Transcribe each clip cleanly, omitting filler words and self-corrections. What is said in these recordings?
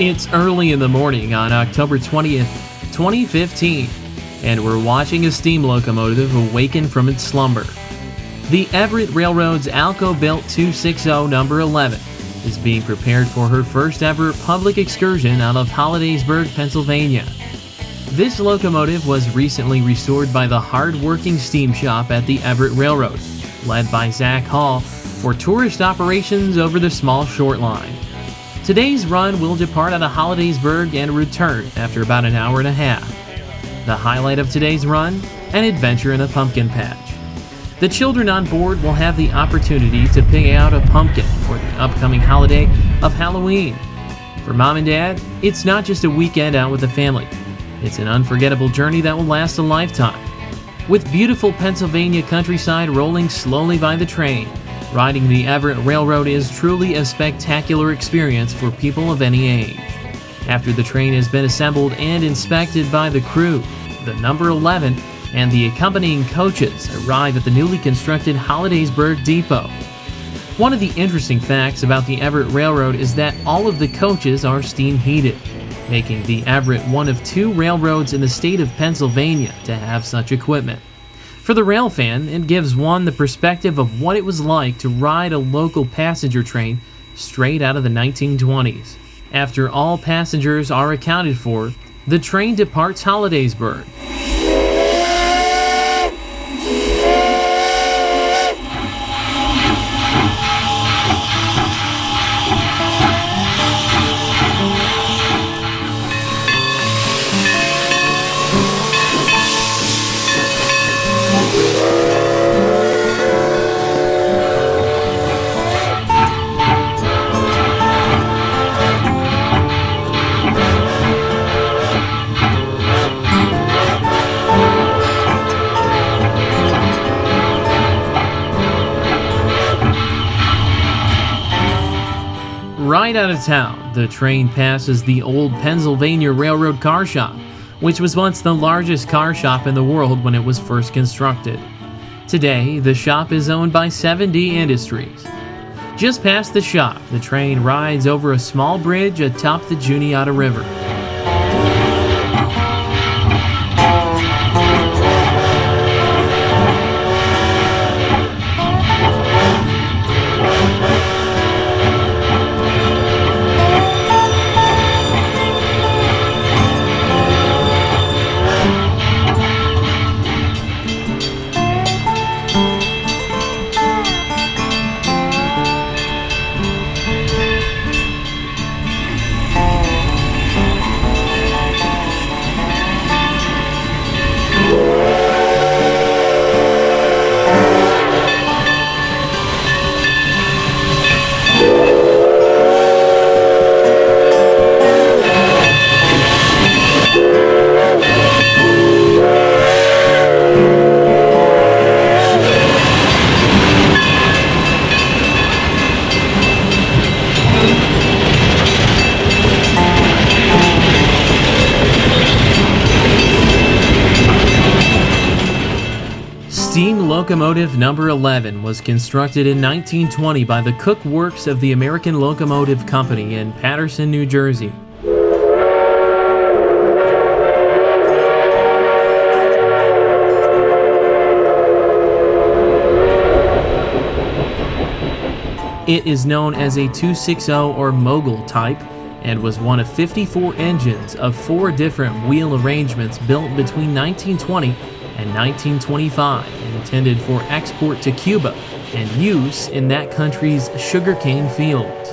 It's early in the morning on October 20th, 2015, and we're watching a steam locomotive awaken from its slumber. The Everett Railroad's Alco-built 260 number 11 is being prepared for her first ever public excursion out of Hollidaysburg, Pennsylvania. This locomotive was recently restored by the hard-working steam shop at the Everett Railroad, led by Zach Hall, for tourist operations over the small short line. Today's run will depart out of Hollidaysburg and return after about an hour and a half. The highlight of today's run, an adventure in a pumpkin patch. The children on board will have the opportunity to pick out a pumpkin for the upcoming holiday of Halloween. For Mom and Dad, it's not just a weekend out with the family. It's an unforgettable journey that will last a lifetime. With beautiful Pennsylvania countryside rolling slowly by the train, riding the Everett Railroad is truly a spectacular experience for people of any age. After the train has been assembled and inspected by the crew, the number 11 and the accompanying coaches arrive at the newly constructed Hollidaysburg Depot. One of the interesting facts about the Everett Railroad is that all of the coaches are steam heated, making the Everett one of 2 railroads in the state of Pennsylvania to have such equipment. For the rail fan, it gives one the perspective of what it was like to ride a local passenger train straight out of the 1920s. After all passengers are accounted for, the train departs Hollidaysburg. Right out of town, the train passes the old Pennsylvania Railroad car shop, which was once the largest car shop in the world when it was first constructed. Today, the shop is owned by 7D Industries. Just past the shop, the train rides over a small bridge atop the Juniata River. Steam locomotive number 11 was constructed in 1920 by the Cook Works of the American Locomotive Company in Paterson, New Jersey. It is known as a 260 or mogul type and was one of 54 engines of 4 different wheel arrangements built between 1920 and 1925, intended for export to Cuba and use in that country's sugarcane fields.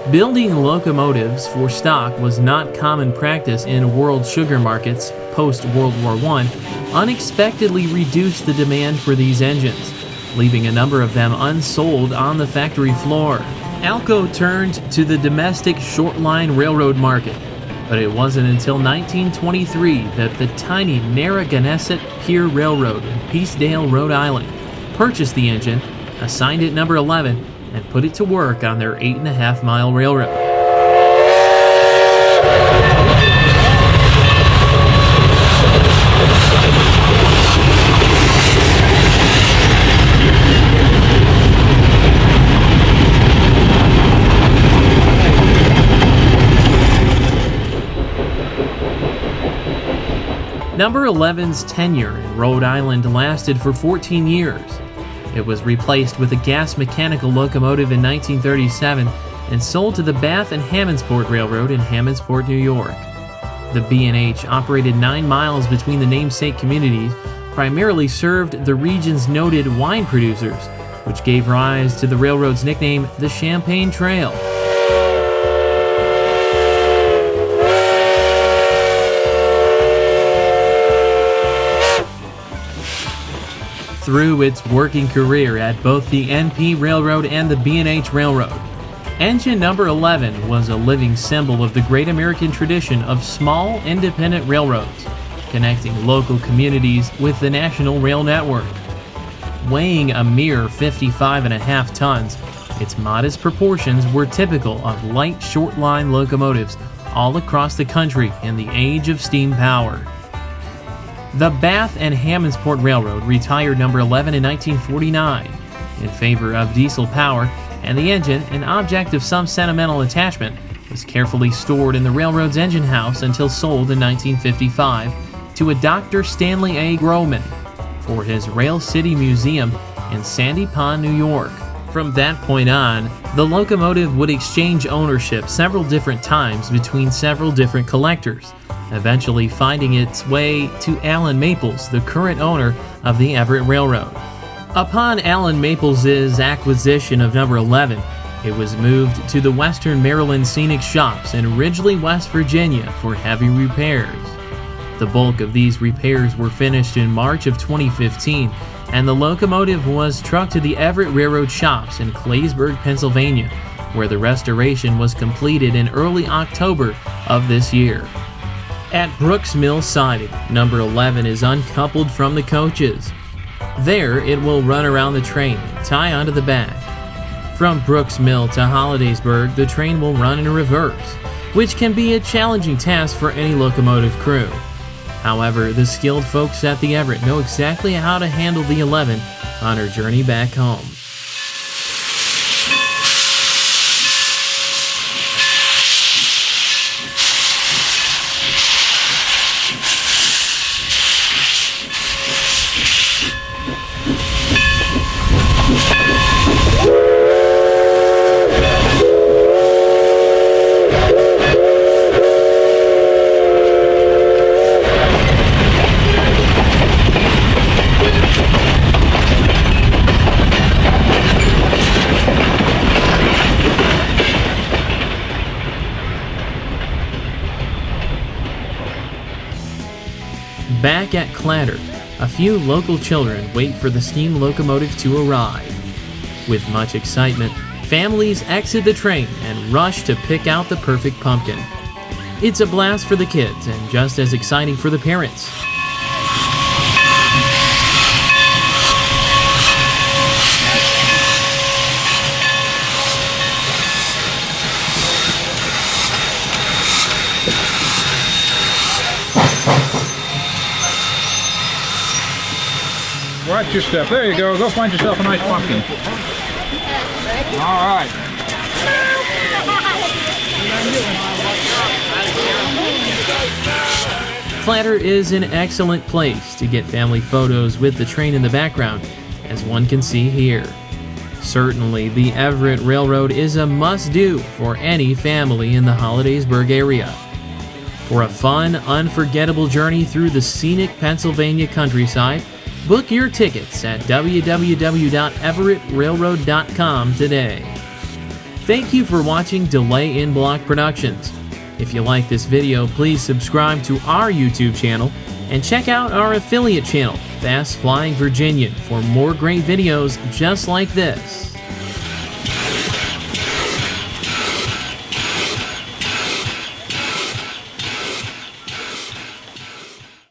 Building locomotives for stock was not common practice in world sugar markets post-World War I, unexpectedly reduced the demand for these engines, leaving a number of them unsold on the factory floor. Alco turned to the domestic short-line railroad market, but it wasn't until 1923 that the tiny Narragansett Pier Railroad in Peacedale, Rhode Island, purchased the engine, assigned it number 11, and put it to work on their 8.5-mile railroad. Number 11's tenure in Rhode Island lasted for 14 years. It was replaced with a gas mechanical locomotive in 1937 and sold to the Bath and Hammondsport Railroad in Hammondsport, New York. The B&H operated 9 miles between the namesake communities, primarily served the region's noted wine producers, which gave rise to the railroad's nickname, the Champagne Trail. Through its working career at both the NP Railroad and the B&H Railroad, engine number 11 was a living symbol of the great American tradition of small, independent railroads, connecting local communities with the national rail network. Weighing a mere 55.5 tons, its modest proportions were typical of light short-line locomotives all across the country in the age of steam power. The Bath and Hammondsport Railroad retired number 11 in 1949 in favor of diesel power, and the engine, an object of some sentimental attachment, was carefully stored in the railroad's engine house until sold in 1955 to a Dr. Stanley A. Groman for his Rail City Museum in Sandy Pond, New York. From that point on, the locomotive would exchange ownership several different times between several different collectors, eventually finding its way to Alan Maples, the current owner of the Everett Railroad. Upon Alan Maples' acquisition of number 11, it was moved to the Western Maryland Scenic Shops in Ridgely, West Virginia for heavy repairs. The bulk of these repairs were finished in March of 2015, and the locomotive was trucked to the Everett Railroad shops in Claysburg, Pennsylvania, where the restoration was completed in early October of this year. At Brooks Mill Siding, number 11 is uncoupled from the coaches. There, it will run around the train and tie onto the back. From Brooks Mill to Hollidaysburg, the train will run in reverse, which can be a challenging task for any locomotive crew. However, the skilled folks at the Everett know exactly how to handle the 11 on her journey back home. Back at Clatter, a few local children wait for the steam locomotive to arrive. With much excitement, families exit the train and rush to pick out the perfect pumpkin. It's a blast for the kids and just as exciting for the parents. Watch your step. There you go. Go find yourself a nice pumpkin. All right. Clatter is an excellent place to get family photos with the train in the background, as one can see here. Certainly, the Everett Railroad is a must-do for any family in the Hollidaysburg area. For a fun, unforgettable journey through the scenic Pennsylvania countryside, book your tickets at www.everettrailroad.com today. Thank you for watching Delay in Block Productions. If you like this video, please subscribe to our YouTube channel and check out our affiliate channel, Fast Flying Virginian, for more great videos just like this.